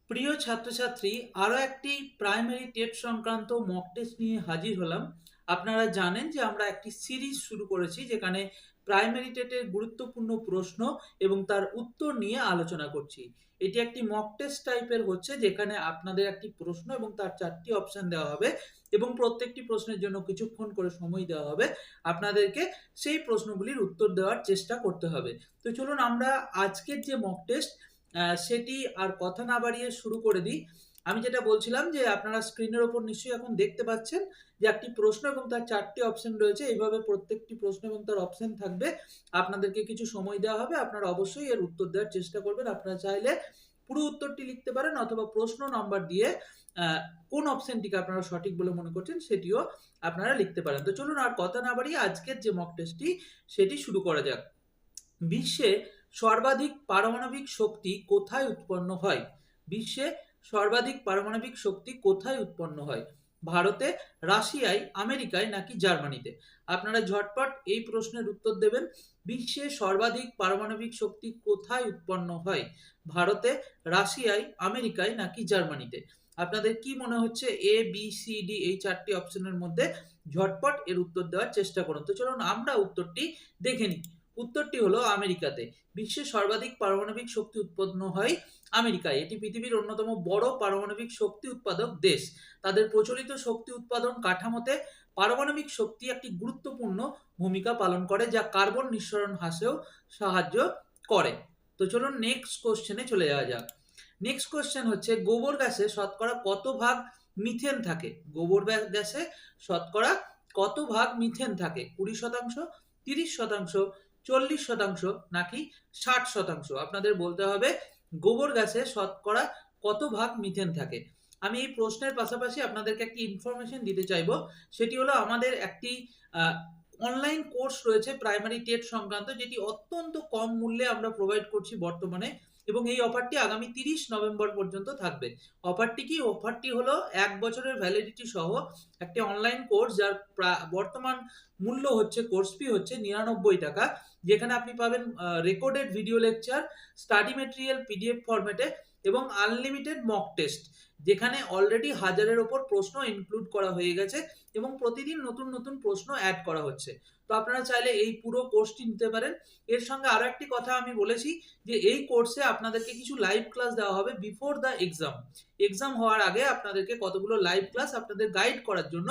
প্রিয় ছাত্রছাত্রী, আরও একটি প্রাইমারি টেট সংক্রান্ত মক টেস্ট নিয়ে হাজির হলাম। আপনারা জানেন যে আমরা একটি সিরিজ শুরু করেছি যেখানে প্রাইমারি টেটের গুরুত্বপূর্ণ প্রশ্ন এবং তার উত্তর নিয়ে আলোচনা করছি। এটি একটি মক টেস্ট টাইপের হচ্ছে, যেখানে আপনাদের একটি প্রশ্ন এবং তার 4টি অপশন দেওয়া হবে এবং প্রত্যেকটি প্রশ্নের জন্য কিছুক্ষণ করে সময় দেওয়া হবে। আপনাদেরকে সেই প্রশ্নগুলির উত্তর দেওয়ার চেষ্টা করতে হবে। তো চলুন আমরা আজকের যে মক টেস্ট সেটি আর কথা না বাড়িয়ে শুরু করে দিই। আমি যেটা বলছিলাম যে আপনারা স্ক্রিনের ওপর নিশ্চয়ই এখন দেখতে পাচ্ছেন যে একটি প্রশ্ন এবং তার 4টি অপশন রয়েছে। এইভাবে প্রত্যেকটি প্রশ্ন এবং তার অপশন থাকবে। আপনাদেরকে কিছু সময় দেওয়া হবে, আপনারা অবশ্যই এর উত্তর দেওয়ার চেষ্টা করবেন। আপনারা চাইলে পুরো উত্তরটি লিখতে পারেন অথবা প্রশ্ন নাম্বার দিয়ে কোন অপশনটিকে আপনারা সঠিক বলে মনে করছেন সেটিও আপনারা লিখতে পারেন। তো চলুন আর কথা না বাড়িয়ে আজকের যে মক টেস্টটি সেটি শুরু করা যাক। বিশ্বে সর্বাধিক পারমাণবিক শক্তি কোথায় উৎপন্ন হয়? বিশ্বে সর্বাধিক পারমাণবিক শক্তি কোথায় উৎপন্ন হয়? ভারতে, রাশিয়ায়, আমেরিকায় নাকি জার্মানিতে? আপনারা ঝটপট এই প্রশ্নের উত্তর দেবেন। বিশ্বে সর্বাধিক পারমাণবিক শক্তি কোথায় উৎপন্ন হয়? ভারতে, রাশিয়ায়, আমেরিকায় নাকি জার্মানিতে? আপনাদের কি মনে হচ্ছে? এ, বি, সি, ডি এই 4টি অপশনের মধ্যে ঝটপট এর উত্তর দেওয়ার চেষ্টা করুন। তো চলুন আমরা উত্তরটি দেখে নিই। উত্তরটি হলো আমেরিকাতে। বিশ্বের সর্বাধিক পারমাণবিক শক্তি উৎপন্ন হয় আমেরিকায়। এটি পৃথিবীর অন্যতম বড় পারমাণবিক শক্তি উৎপাদক দেশ। তাদের প্রচলিত শক্তি উৎপাদন কাঠামোতে পারমাণবিক শক্তি একটি গুরুত্বপূর্ণ ভূমিকা পালন করে, যা কার্বন নিঃসরণ হ্রাসেও সাহায্য করে। তো চলুন নেক্সট কোশ্চেনে চলে যাওয়া যাক। নেক্সট কোশ্চেন হচ্ছে, গোবর গ্যাসে শতকরা কত ভাগ মিথেন থাকে? গোবর গ্যাসে শতকরা কত ভাগ মিথেন থাকে? 20%, 30%, 40% নাকি 60%? আপনাদের বলতে হবে গোবর গ্যাসে শতকরা কত ভাগ মিথেন থাকে। আমি এই প্রশ্নের পাশাপাশি আপনাদেরকে একটি ইনফরমেশন দিতে চাইবো। সেটি হলো আমাদের একটি অনলাইন কোর্স রয়েছে প্রাইমারি টেট সংক্রান্ত, যেটি অত্যন্ত কম মূল্যে আমরা প্রোভাইড করছি বর্তমানে, এবং এই অফারটি আগামী 30 নভেম্বর পর্যন্ত থাকবে। অফারটি কি? অফারটি হলো 1 বছরের ভ্যালিডিটি সহ একটি অনলাইন কোর্স, যার বর্তমান মূল্য হচ্ছে, কোর্স ফি হচ্ছে 99 টাকা, যেখানে আপনি পাবেন recorded video lecture, study material PDF ফরম্যাটে এবং আনলিমিটেড মক টেস্ট, যেখানে অলরেডি 1000-এর ওপর প্রশ্ন ইনক্লুড করা হয়ে গেছে এবং প্রতিদিন নতুন নতুন প্রশ্ন অ্যাড করা হচ্ছে। তো আপনারা চাইলে এই পুরো কোর্সটি নিতে পারেন। এর সঙ্গে আরো একটি কথা আমি বলেছি যে এই কোর্সে আপনাদেরকে কিছু লাইভ ক্লাস দেওয়া হবে বিফোর দ্য এক্সাম। এক্সাম হওয়ার আগে আপনাদেরকে কতগুলো লাইভ ক্লাস আপনাদের গাইড করার জন্য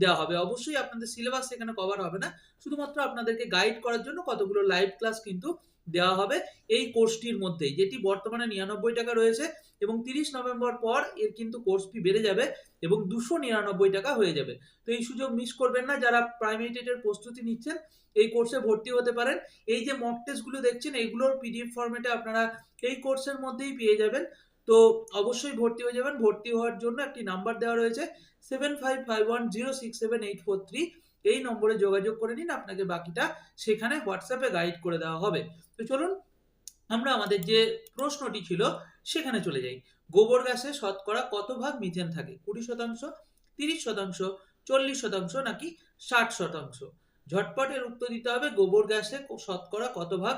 দেওয়া হবে। অবশ্যই আপনাদের সিলেবাস সেখানে কভার হবে না, শুধুমাত্র আপনাদেরকে গাইড করার জন্য কতগুলো লাইভ ক্লাস কিন্তু দেওয়া হবে এই কোর্সটির মধ্যেই, যেটি বর্তমানে 99 টাকা রয়েছে এবং 30 নভেম্বর পর এর কিন্তু কোর্স ফি বেড়ে যাবে এবং 299 টাকা হয়ে যাবে। তো এই সুযোগ মিস করবেন না। যারা প্রাইমারি টেটের প্রস্তুতি নিচ্ছেন এই কোর্সে ভর্তি হতে পারেন। এই যে মক টেস্টগুলো দেখছেন এইগুলোর পিডিএফ ফরম্যাটে আপনারা এই কোর্সের মধ্যেই পেয়ে যাবেন। তো অবশ্যই ভর্তি হয়ে যাবেন। ভর্তি হওয়ার জন্য একটি নাম্বার দেওয়া রয়েছে 7551067843। এই নম্বরে যোগাযোগ করে নিন, আপনাকে বাকিটা সেখানে হোয়াটসঅ্যাপে গাইড করে দেওয়া হবে। তো চলুন আমরা আমাদের যে প্রশ্নটি ছিল সেখানে চলে যাই। গোবর গ্যাসে শতকরা কত ভাগ মিথেন থাকে? 20%, 30%, 40% নাকি 60%? ঝটপট এর উত্তর দিতে হবে। গোবর গ্যাসে শতকরা কত ভাগ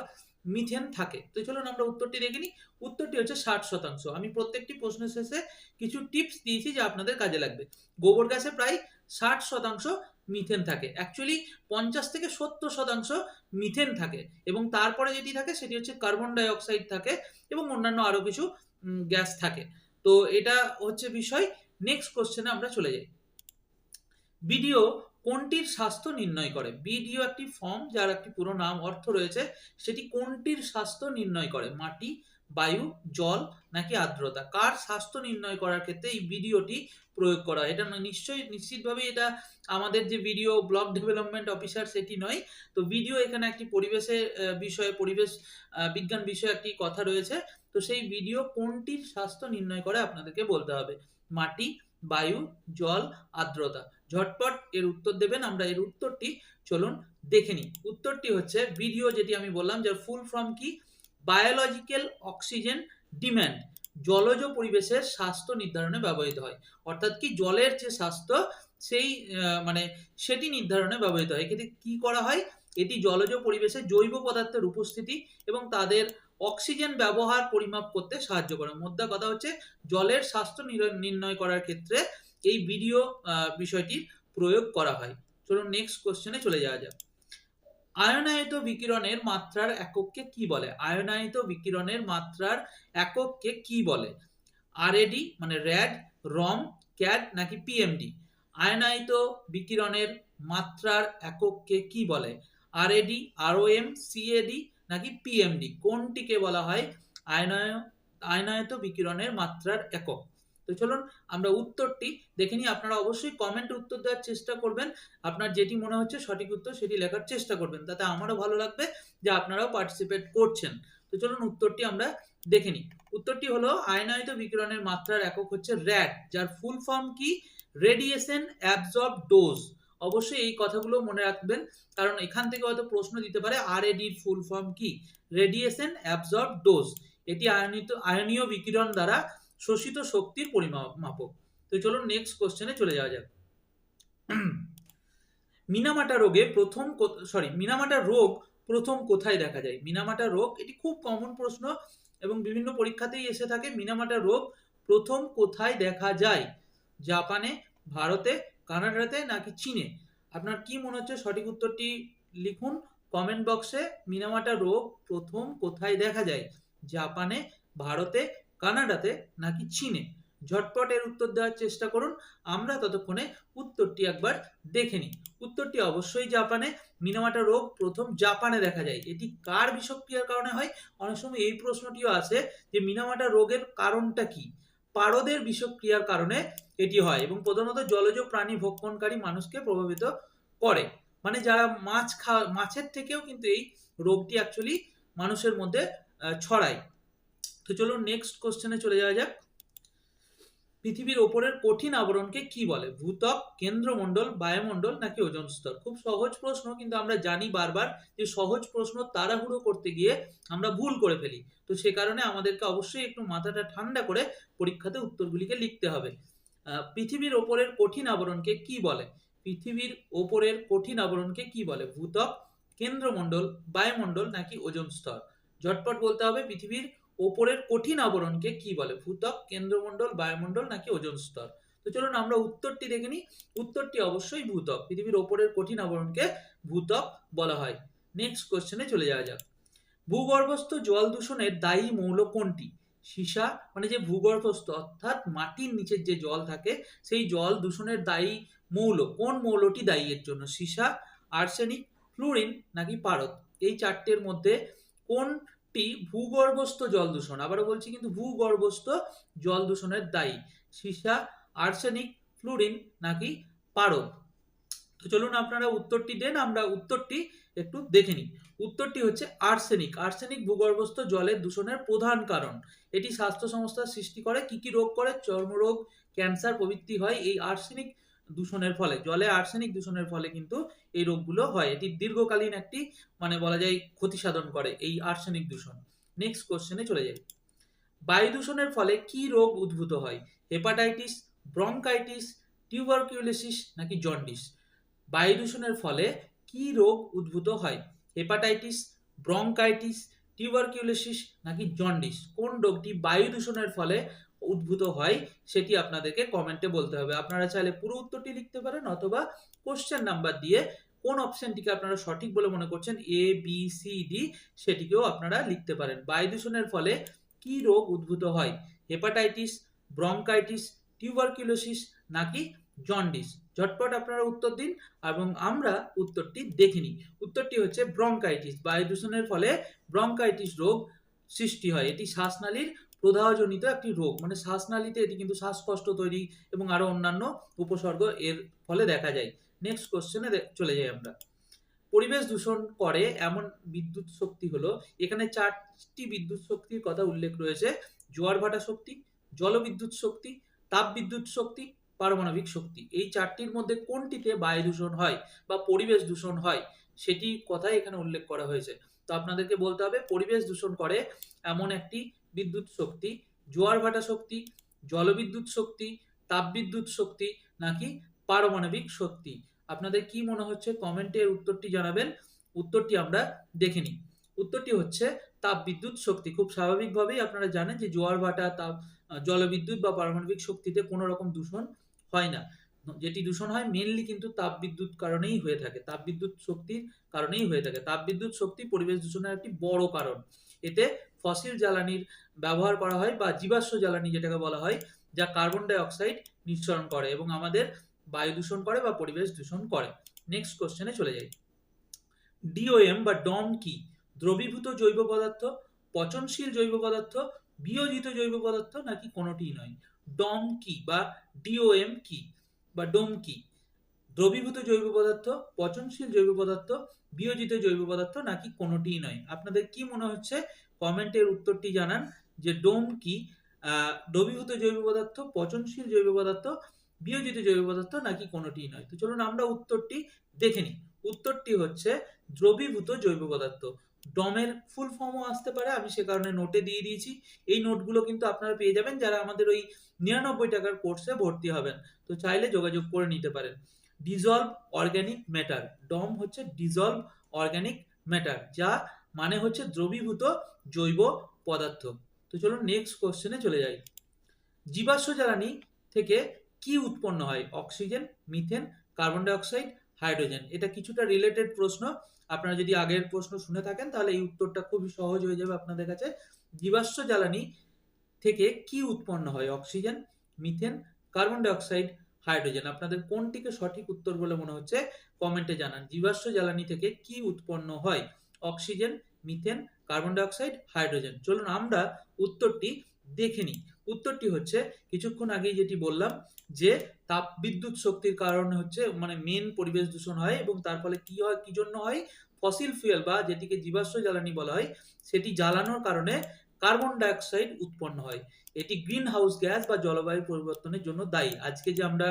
মিথেন থাকে? তো চলুন আমরা উত্তরটি দেখে নিই। উত্তরটি হচ্ছে 60%। আমি প্রত্যেকটি প্রশ্নের শেষে কিছু টিপস দিয়েছি যা আপনাদের কাজে লাগবে। গোবর গ্যাসে প্রায় 60% মিথেন থাকে। অ্যাকচুয়ালি 50 থেকে 70% মিথেন থাকে এবং তারপরে যেটি থাকে সেটি হচ্ছে কার্বন ডাই অক্সাইড থাকে এবং অন্যান্য আরো কিছু গ্যাস থাকে। তো এটা হচ্ছে বিষয়। নেক্সট কোশ্চেনে আমরা চলে যাই। বিডিও কোনটির স্বাস্থ্য নির্ণয় করে? বিডিও একটি ফর্ম যার একটি পুরো নাম অর্থ রয়েছে। সেটি কোনটির স্বাস্থ্য নির্ণয় করে? মাটি, বায়ু, জল নাকি আর্দ্রতা? কার স্বাস্থ্য নির্ণয় করার ক্ষেত্রে এই বিডিওটি প্রয়োগ করা হয়? এটা নিশ্চয়ই নিশ্চিতভাবে এটা আমাদের যে ভিডিও ব্লক ডেভেলপমেন্ট অফিসার সেটি নয়। তো ভিডিও এখানে একটি পরিবেশের বিষয়ে, পরিবেশ বিজ্ঞান বিষয়ে একটি কথা রয়েছে। তো সেই ভিডিও কোনটির স্বাস্থ্য নির্ণয় করে আপনাদেরকে বলতে হবে। মাটি, বায়ু, জল, আর্দ্রতা। ঝটপট এর উত্তর দেবেন। আমরা এর উত্তরটি চলুন দেখে নিই। উত্তরটি হচ্ছে ভিডিও, যেটি আমি বললাম যার ফুল ফর্ম কি? Biological oxygen demand. জলজ পরিবেশের স্বাস্থ্য নির্ধারণে ব্যবহৃত হয়। অর্থাৎ কি, জলের যে স্বাস্থ্য সেই মানে সেটি নির্ধারণে ব্যবহৃত হয়। এক্ষেত্রে কি করা হয়? এটি জলজ পরিবেশে জৈব পদার্থের উপস্থিতি এবং তাদের অক্সিজেন ব্যবহার পরিমাপ করতে সাহায্য করে। মোদ্দা কথা হচ্ছে জলের স্বাস্থ্য নির্ণয় করার ক্ষেত্রে এই ভিডিও বিষয়টির প্রয়োগ করা হয়। চলুন নেক্সট কোশ্চেনে চলে যাওয়া যাক। আয়নায়িত বিকিরণের মাত্রার একককে কি বলে? আয়নায়িত বিকিরণের মাত্রার একককে কি বলে? আরএডি মানে র্যাড, রম, ক্যাড নাকি পিএমডি? আয়নায়িত বিকিরণের মাত্রার একককে কি বলে? আরএডি, আরওএম, সিএডি নাকি পিএমডি? কোনটিকে বলা হয় আয়নায়িত বিকিরণের মাত্রার একক? তো চলুন আমরা উত্তরটি দেখে নিই। আপনারা অবশ্যই কমেন্টে উত্তর দেওয়ার চেষ্টা করবেন। আপনার যেটি মনে হচ্ছে সঠিক উত্তর সেটি লেখার চেষ্টা করবেন, তাতে আমারও ভালো লাগবে যে আপনারাও পার্টিসিপেট করছেন। তো চলুন উত্তরটি আমরা দেখে নিই। উত্তরটি হলো আয়নায়িত বিকিরণের মাত্রার একক হচ্ছে র্যাড, যার ফুল ফর্ম কি? Radiation absorb dose. অবশ্যই এই কথাগুলো মনে রাখবেন, কারণ এখান থেকে হয়তো প্রশ্ন দিতে পারে আরএডির ফুল ফর্ম কি? Radiation absorb dose. এটি আয়নীয় বিকিরণ দ্বারা শোষিত শক্তির পরিমাপক। তো চলুন নেক্সট কোশ্চেনে চলে যাওয়া যাক। মিনামাটা রোগ প্রথম কোথায় দেখা যায়? মিনামাটা রোগ এটি খুব কমন প্রশ্ন এবং বিভিন্ন পরীক্ষাতেই এসে থাকে। মিনামাটা রোগ প্রথম কোথায় দেখা যায়? জাপানে, ভারতে, কানাডাতে নাকি চীনে? আপনার কি মনে হচ্ছে সঠিক উত্তরটি লিখুন কমেন্ট বক্সে। মিনামাটা রোগ প্রথম কোথায় দেখা যায়? জাপানে, ভারতে, কানাডাতে নাকি চীনে? ঝটপট এর উত্তর দেওয়ার চেষ্টা করুন। আমরা ততক্ষণে উত্তরটি একবার দেখে নিই। উত্তরটি অবশ্যই জাপানে। মিনামাটা রোগ প্রথম জাপানে দেখা যায়। এটি কার বিষক্রিয়ার কারণে হয়? অনেক সময় এই প্রশ্নটিও আসে যে মিনামাটা রোগের কারণটা কি? পারদের বিষক্রিয়ার কারণে এটি হয় এবং প্রধানত জলজ প্রাণী ভক্ষণকারী মানুষকে প্রভাবিত করে। মানে যারা মাছের থেকেও কিন্তু এই রোগটি অ্যাকচুয়ালি মানুষের মধ্যে ছড়ায়। তো চলুন নেক্সট কোশ্চেনে চলে যাওয়া যাক। পৃথিবীর ওপরের কঠিন আবরণকে কি বলে? ভূত্বক, কেন্দ্রমণ্ডল, বায়ুমণ্ডল নাকি ওজোন স্তর? খুব সহজ প্রশ্ন, কিন্তু আমরা জানি বারবার যে সহজ প্রশ্ন তাড়াহুড়ো করতে গিয়ে আমরা ভুল করে ফেলি। তো সে কারণে আমাদেরকে অবশ্যই একটু মাথাটা ঠান্ডা করে পরীক্ষাতে উত্তরগুলিকে লিখতে হবে। পৃথিবীর ওপরের কঠিন আবরণকে কি বলে? পৃথিবীর ওপরের কঠিন আবরণকে কি বলে? ভূত্বক, কেন্দ্রমণ্ডল, বায়ুমণ্ডল নাকি ওজোন স্তর? ঝটপট বলতে হবে পৃথিবীর ওপরের কঠিন আবরণকে কি বলে? ভূত্বক, কেন্দ্রমণ্ডল, বায়ুমণ্ডল নাকি ওজোন স্তর? তো চলুন আমরা উত্তরটি দেখে নিই। উত্তরটি অবশ্যই ভূত্বক। পৃথিবীর ওপরের কঠিন আবরণকে ভূত্বক বলা হয়। নেক্সট কোশ্চেনে চলে যাওয়া যাক। ভূগর্ভস্থ জল দূষণের দায়ী মৌল কোনটি? সীসা মানে যে ভূগর্ভস্থ অর্থাৎ মাটির নিচের যে জল থাকে সেই জল দূষণের দায়ী মৌল, কোন মৌলটি দায়ী এর জন্য? সীসা, আর্সেনিক, ফ্লুরিন নাকি পারদ? এই চারটের মধ্যে কোনটি ভূগর্ভস্থ জল দূষণ, আবারও বলছি কিন্তু ভূগর্ভস্থ জল দূষণের দায়ী? সীসা, আর্সেনিক, ফ্লুরিন নাকি পারদ? তো চলুন আপনারা উত্তরটি দেন, আমরা উত্তরটি একটু দেখে নিই। উত্তরটি হচ্ছে আর্সেনিক। আর্সেনিক ভূগর্ভস্থ জলের দূষণের প্রধান কারণ। এটি স্বাস্থ্য সমস্যার সৃষ্টি করে। কি কি রোগ করে? চর্মরোগ, ক্যান্সার প্রভৃতি হয় এই আর্সেনিক দূষণের ফলে। জলে আর্সেনিক দূষণের ফলে কিন্তু এই রোগগুলো হয়। এটি দীর্ঘকালীন একটি মানে বলা যায় ক্ষতি সাধন করে এই আর্সেনিক দূষণ। নেক্সট কোশ্চেনে চলে যাই। বায়ু দূষণের ফলে কি রোগ উদ্ভূত হয়? হেপাটাইটিস, ব্রঙ্কাইটিস, টিউবারকিউলোসিস নাকি জন্ডিস? বায়ু দূষণের ফলে কি রোগ উদ্ভূত হয়? হেপাটাইটিস, ব্রঙ্কাইটিস, টিউবারকিউলোসিস নাকি জন্ডিস? কোন রোগটি বায়ু দূষণের ফলে উদ্ভূত হয় সেটি আপনাদেরকে কমেন্টে বলতে হবে। আপনারা চাইলে পুরো উত্তরটি লিখতে পারেন অথবা কোশ্চেন নাম্বার দিয়ে কোন অপশনটিকে আপনারা সঠিক বলে মনে করছেন এ বি সি ডি সেটিকেও আপনারা লিখতে পারেন। বায়ু দূষণের ফলে কি রোগ উদ্ভূত হয়? হেপাটাইটিস, ব্রঙ্কাইটিস, টিউবারকিউলোসিস নাকি জন্ডিস? ঝটপট আপনারা উত্তর দিন এবং আমরা উত্তরটি দেখে নিই। উত্তরটি হচ্ছে ব্রঙ্কাইটিস। বায়ু দূষণের ফলে ব্রঙ্কাইটিস রোগ সৃষ্টি হয়। এটি শ্বাসনালীর প্রদাহজনিত একটি রোগ, মানে শ্বাসনালীতে এটি কিন্তু শ্বাসকষ্ট তৈরি এবং আরো অন্যান্য উপসর্গ এর ফলে দেখা যায়। নেক্সট কোশ্চেনে চলে যাই আমরা। পরিবেশ দূষণ করে এমন বিদ্যুৎ শক্তি হলো, এখানে চারটি বিদ্যুৎ শক্তির কথা উল্লেখ রয়েছে। জোয়ার ভাটা শক্তি, জলবিদ্যুৎ শক্তি, তাপবিদ্যুৎ শক্তি, পারমাণবিক শক্তি। এই চারটির মধ্যে কোনটিতে বায়ু দূষণ হয় বা পরিবেশ দূষণ হয় সেটি কথাই এখানে উল্লেখ করা হয়েছে। তো আপনাদেরকে বলতে হবে পরিবেশ দূষণ করে এমন একটি বিদ্যুৎ শক্তি জোয়ার ভাটা শক্তি, জলবিদ্যুৎ শক্তি, তাপবিদ্যুৎ শক্তি নাকি পারমাণবিক শক্তি? আপনাদের কি মনে হচ্ছে কমেন্টে উত্তরটি জানাবেন। উত্তরটি আমরা দেখে নিই। উত্তরটি হচ্ছে তাপবিদ্যুৎ শক্তি। খুব স্বাভাবিকভাবেই আপনারা জানেন যে জোয়ার ভাটা, জলবিদ্যুৎ বা পারমাণবিক শক্তিতে কোনো রকম দূষণ হয় না। যেটি দূষণ হয় মেনলি কিন্তু তাপবিদ্যুৎ কারণেই হয়ে থাকে, তাপবিদ্যুৎ শক্তির কারণেই হয়ে থাকে। তাপবিদ্যুৎ শক্তি পরিবেশ দূষণের একটি বড় কারণ। এতে ফসিল জ্বালানির ব্যবহার করা হয় বা জীবাশ্ম জ্বালানি যেটাকে বলা হয়, যা কার্বন ডাই অক্সাইড নিঃসরণ করে এবং আমাদের বায়ু দূষণ করে বা পরিবেশ দূষণ করে। নেক্সট কোশ্চেনে চলে যাই। ডিওএম বা ডম কি? দ্রবীভূত জৈব পদার্থ, পচনশীল জৈব পদার্থ, বিয়োজিত জৈব পদার্থ, নাকি কোনোটিই নয়? ডম কি বা ডিওএম কি বা ডোম কি? দ্রবীভূত জৈব পদার্থ, পচনশীল জৈব পদার্থ, বিয়োজিত জৈব পদার্থ, নাকি কোনোটিই নয়? আপনাদের কি মনে হচ্ছে কমেন্টের উত্তরটি জানান যে ডোম কি, দ্রবীভূত জৈব পদার্থ, পচনশীল জৈব পদার্থ, বিয়োজিত জৈব পদার্থ, নাকি কোনোটিই নয়? তো চলুন আমরা উত্তরটি দেখে নিই। উত্তরটি হচ্ছে দ্রবীভূত জৈব পদার্থ। ডমের ফুল ফর্মও আসতে পারে, আমি সে কারণে নোটে দিয়ে দিয়েছি। এই নোটগুলো কিন্তু আপনারা পেয়ে যাবেন যারা আমাদের ওই 99 টাকার কোর্সে ভর্তি হবেন, তো চাইলে যোগাযোগ করে নিতে পারেন। ডিজলভ অর্গানিক ম্যাটার, ডম হচ্ছে ডিজলভ অর্গানিক ম্যাটার, যা মানে হচ্ছে দ্রবীভূত জৈব পদার্থ। তো চলুন নেক্সট কোশ্চেনে চলে যাই। জীবাশ্ম জ্বালানি থেকে কি উৎপন্ন হয়? Oxygen, methane, carbon die oxide, hydrogen. এটা কিছুটা রিলেটেড প্রশ্ন, আপনারা যদি আগের প্রশ্ন শুনে থাকেন তাহলে এই উত্তরটা খুবই সহজ হয়ে যাবে আপনাদের কাছে। জীবাশ্ম জ্বালানি থেকে কি উৎপন্ন হয়? Oxygen, methane, carbon die oxide, hydrogen. আপনাদের কোনটিকে সঠিক উত্তর বলে মনে হচ্ছে কমেন্টে জানান। জীবাশ্ম জ্বালানি থেকে কি উৎপন্ন হয়? Oxygen, methane, carbon die oxide, hydrogen. চলুন আমরা উত্তরটি দেখে নিই। উত্তরটি হচ্ছে কিছুক্ষণ আগেই যেটি বললাম যে তাপবিদ্যুৎ শক্তির কারণে হচ্ছে মানে মেন পরিবেশ দূষণ হয় এবং তার ফলে কি হয়, কি জন্য হয়? ফসিল ফুয়েল বা যেটিকে জীবাশ্ম জ্বালানি বলা হয় সেটি জ্বালানোর কারণে কার্বন ডাই অক্সাইড উৎপন্ন হয়। এটি গ্রিন হাউস গ্যাস বা জলবায়ু পরিবর্তনের জন্য দায়ী। আজকে যে আমরা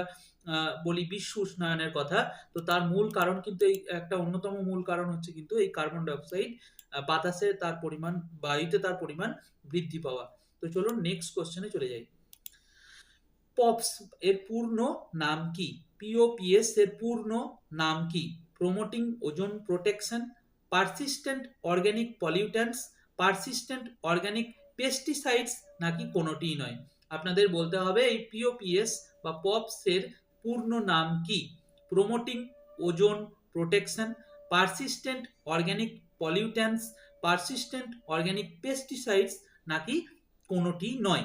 বলি বিশ্ব উষ্ণায়নের কথা, তো তার মূল কারণ কিন্তু এই একটা অন্যতম মূল কারণ হচ্ছে কিন্তু এই কার্বন ডাই অক্সাইড, বাতাসে তার পরিমাণ, বায়ুতে তার পরিমাণ বৃদ্ধি পাওয়া। তো চলুন নেক্সট কোশ্চেনে চলে যাই। পপস এর পূর্ণ নাম কি? পিওপিএস এর পূর্ণ নাম কি? Promoting ozone protection, persistent organic pollutants, persistent organic pesticides, নাকি কোনোটিই নয়? আপনাদের বলতে হবে এই পিওপিএস বা পপস এর পূর্ণ নাম কি? Promoting ozone protection, persistent organic pollutants, persistent organic pesticides, নাকি কোনোটি নয়?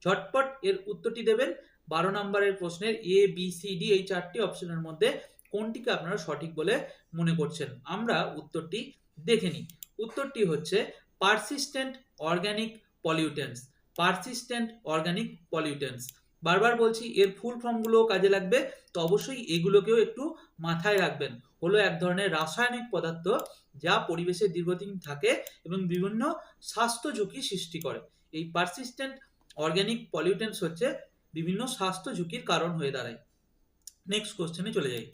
ঝটপট এর উত্তরটি দেবেন। 12 নম্বরের প্রশ্নের এ বি সি ডি এই চারটি অপশনের মধ্যে কোনটিকে আপনারা সঠিক বলে মনে করছেন? আমরা উত্তরটি দেখে নিই। উত্তরটি হচ্ছে persistent organic pollutants. Persistent organic pollutants. বারবার বলছি এর ফুল ফর্মগুলো কাজে লাগবে, তো অবশ্যই এগুলোকেও একটু মাথায় রাখবেন। হলো এক ধরনের রাসায়নিক পদার্থ যা পরিবেশে দীর্ঘদিন থাকে এবং বিভিন্ন স্বাস্থ্য ঝুঁকি সৃষ্টি করে। এই পারসিস্টেন্ট অর্গানিক পলিউটেন্টস হচ্ছে বিভিন্ন স্বাস্থ্য ঝুঁকির কারণ হয়ে দাঁড়ায়। নেক্সট কোশ্চেনে চলে যাই।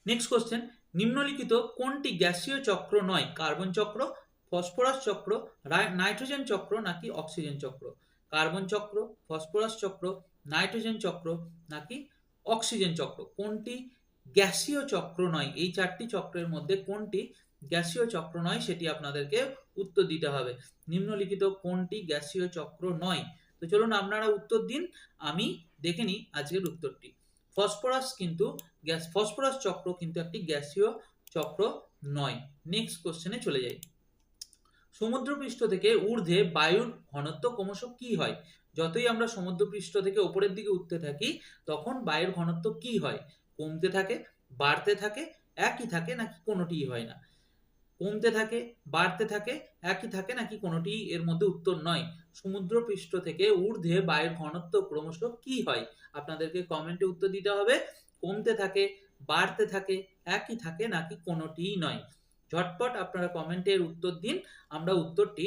নেক্সট কোশ্চেন, নিম্নলিখিত কোনটি গ্যাসীয় চক্র নয়? কার্বন চক্র, ফসফরাস চক্র, নাইট্রোজেন চক্র, নাকি অক্সিজেন চক্র? কার্বন চক্র, ফসফরাস চক্র, নাইট্রোজেন চক্র, নাকি অক্সিজেন চক্র? কোনটি গ্যাসীয় চক্র নয়? এই চারটি চক্রের মধ্যে কোনটি গ্যাসীয় চক্র নয় সেটি আপনাদেরকে উত্তর দিতে হবে। নিম্নলিখিত কোনটি গ্যাসীয় চক্র নয়? তো চলুন আপনারা উত্তর দিন, আমি দেখে নিই আজকের উত্তরটি। ফসফরাস কিন্তু ফসফরাস চক্র কিন্তু একটি গ্যাসীয় চক্র নয়। নেক্সট কোশ্চেনে চলে যাই। সমুদ্রপৃষ্ঠ থেকে ঊর্ধ্বে বায়ুর ঘনত্ব ক্রমশ কি হয়? যতই আমরা সমুদ্রপৃষ্ঠ থেকে উপরের দিকে উঠতে থাকি তখন বায়ুর ঘনত্ব কি হয়? কমতে থাকে, বাড়তে থাকে, একই থাকে, নাকি কোনোটিই হয় না? কমতে থাকে, বাড়তে থাকে, একই থাকে, নাকি কোনোটি এর মধ্যে উত্তর নয়। সমুদ্রপৃষ্ঠ থেকে ঊর্ধ্বে বায়ুর ঘনত্ব ক্রমশ কি হয়? আপনাদেরকে কমেন্টে উত্তর দিতে হবে। কমতে থাকে, বাড়তে থাকে, একই থাকে, নাকি কোনোটিই নয়? ঝটপট আপনারা কমেন্টের উত্তর দিন, আমরা উত্তরটি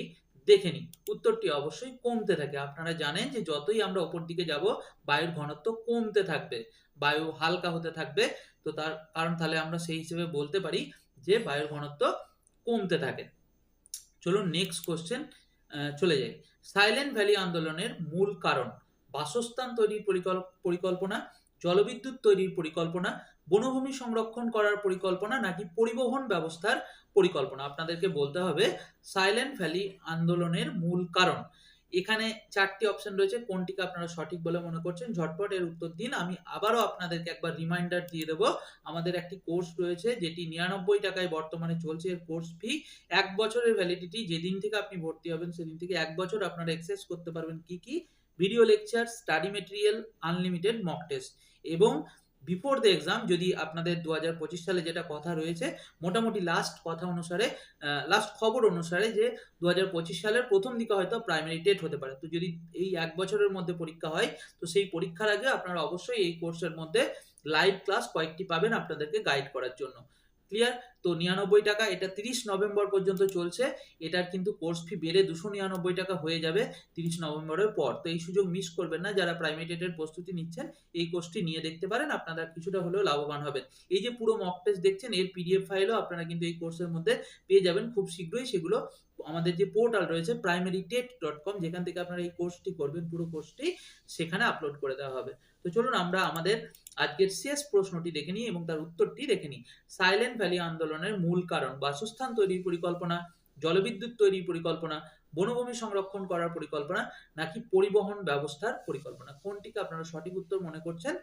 দেখে নিই। উত্তরটি অবশ্যই কমতে থাকে। আপনারা জানেন যে যতই আমরা উপর দিকে যাব বায়ুর ঘনত্ব কমতে থাকবে, বায়ু হালকা হতে থাকবে। তো তার কারণ তাহলে আমরা সেই হিসেবে বলতে পারি যে বায়ুর ঘনত্ব কমতে থাকে। চলুন নেক্সট কোশ্চেন চলে যাই। সাইলেন্ট ভ্যালি আন্দোলনের মূল কারণ? বাসস্থান তৈরির পরিকল্পনা, জলবিদ্যুৎ তৈরির পরিকল্পনা, বনভূমি সংরক্ষণ করার পরিকল্পনা নাকি পরিবহন ব্যবস্থার পরিকল্পনা? আপনাদেরকে বলতে হবে সাইলেন্ট ভ্যালি আন্দোলনের মূল কারণ। এখানে 4টি অপশন রয়েছে, কোনটিকে আপনারা সঠিক বলে মনে করছেন ঝটপট এর উত্তর দিন। আমি আবারও আপনাদেরকে একবার রিমাইন্ডার দিয়ে দেবো, আমাদের একটি কোর্স রয়েছে যেটি 99 টাকায় বর্তমানে চলছে। এর কোর্স ফি 1 বছরের ভ্যালিডিটি, যেদিন থেকে আপনি ভর্তি হবেন সেদিন থেকে 1 বছর আপনারা এক্সেস করতে পারবেন কি কি? Video lecture, study material, unlimited mock test এবং বিফোর দ্য এক্সাম যদি আপনাদের 2025 সালে যেটা কথা রয়েছে, মোটামুটি লাস্ট কথা অনুসারে, লাস্ট খবর অনুসারে যে 2025 সালের প্রথম দিকে হয়তো প্রাইমারি টেট হতে পারে। তো যদি এই 1 বছরের মধ্যে পরীক্ষা হয়, তো সেই পরীক্ষার আগে আপনারা অবশ্যই এই কোর্সের মধ্যে লাইভ ক্লাস কয়েকটি পাবেন আপনাদেরকে গাইড করার জন্য। ক্লিয়ার? তো 99 টাকা, এটা 30 নভেম্বর পর্যন্ত চলছে। এটার কিন্তু কোর্স ফি বেড়ে 299 টাকা হয়ে যাবে 30 নভেম্বরের পর। তো এই সুযোগ মিস করবেন না। যারা প্রাইমারি টেটের প্রস্তুতি নিচ্ছেন, এই কোর্সটি নিয়ে দেখতে পারেন, আপনারা কিছুটা হলেও লাভবান হবেন। এই যে পুরো মক টেস্ট দেখছেন, এর পিডিএফ ফাইলও আপনারা কিন্তু এই কোর্সের মধ্যে পেয়ে যাবেন খুব শীঘ্রই। সেগুলো আমাদের যে পোর্টাল রয়েছে primary.tet.com, যেখান থেকে আপনারা এই কোর্সটি করবেন, পুরো কোর্সটি সেখানে আপলোড করে দেওয়া হবে। তো চলুন আমরা আমাদের আজকের শেষ প্রশ্নটি দেখে নিই এবং তার উত্তরটি দেখে নিই। সাইলেন্ট ভ্যালি আন্দোলনের মূল কারণ বাসস্থান তৈরির পরিকল্পনা, জলবিদ্যুৎ তৈরির পরিকল্পনা, বনভূমি সংরক্ষণ করার পরিকল্পনা নাকি পরিবহন ব্যবস্থার পরিকল্পনা? কোনটিকে আপনারা সঠিক উত্তর মনে করছেন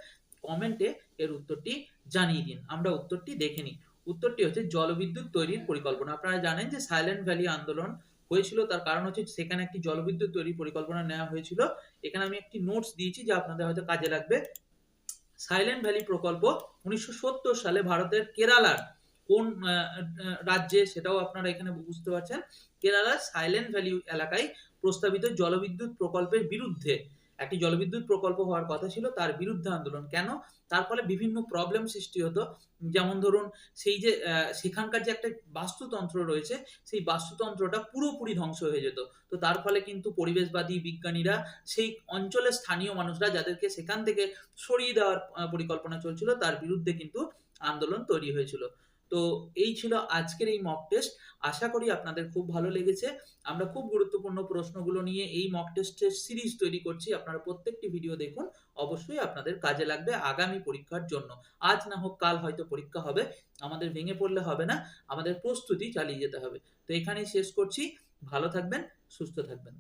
কমেন্টে এর উত্তরটি জানিয়ে দিন। আমরা উত্তরটি দেখে নিই। উত্তরটি হচ্ছে জলবিদ্যুৎ তৈরির পরিকল্পনা। আপনারা জানেন যে সাইলেন্ট ভ্যালি আন্দোলন হয়েছিল, তার কারণ হচ্ছে সেখানে একটি জলবিদ্যুৎ তৈরির পরিকল্পনা নেওয়া হয়েছিল। এখানে আমি একটি নোটস দিয়েছি যা আপনাদের হয়তো কাজে লাগবে। সাইলেন্ট ভ্যালি প্রকল্প 1970 সালে ভারতের কেরালার কোন রাজ্যে, সেটাও আপনারা এখানে বুঝতে পারছেন, কেরালার সাইলেন্ট ভ্যালি এলাকায় প্রস্তাবিত জলবিদ্যুৎ প্রকল্পের বিরুদ্ধে, একটি জলবিদ্যুৎ প্রকল্প হওয়ার কথা ছিল, তার বিরুদ্ধে আন্দোলন। কেন? তার ফলে বিভিন্ন প্রবলেম সৃষ্টি হতো। যেমন ধরুন, সেই যে সেখানকার যে একটা বাস্তুতন্ত্র রয়েছে, সেই বাস্তুতন্ত্রটা পুরোপুরি ধ্বংস হয়ে যেত। তো তার ফলে কিন্তু পরিবেশবাদী বিজ্ঞানীরা, সেই অঞ্চলের স্থানীয় মানুষরা যাদেরকে সেখান থেকে সরিয়ে দেওয়ার পরিকল্পনা চলছিল, তার বিরুদ্ধে কিন্তু আন্দোলন তৈরি হয়েছিল। তো এই ছিল আজকের এই মক টেস্ট। আশা করি আপনাদের খুব ভালো লেগেছে। আমরা খুব গুরুত্বপূর্ণ প্রশ্নগুলো নিয়ে এই মক টেস্টের সিরিজ তৈরি করছি। আপনারা প্রত্যেকটি ভিডিও দেখুন, অবশ্যই আপনাদের কাজে লাগবে আগামী পরীক্ষার জন্য। আজ না হোক কাল হয়তো পরীক্ষা হবে, আমাদের ভেঙে পড়লে হবে না, আমাদের প্রস্তুতি চালিয়ে যেতে হবে। তো এখানেই শেষ করছি। ভালো থাকবেন, সুস্থ থাকবেন।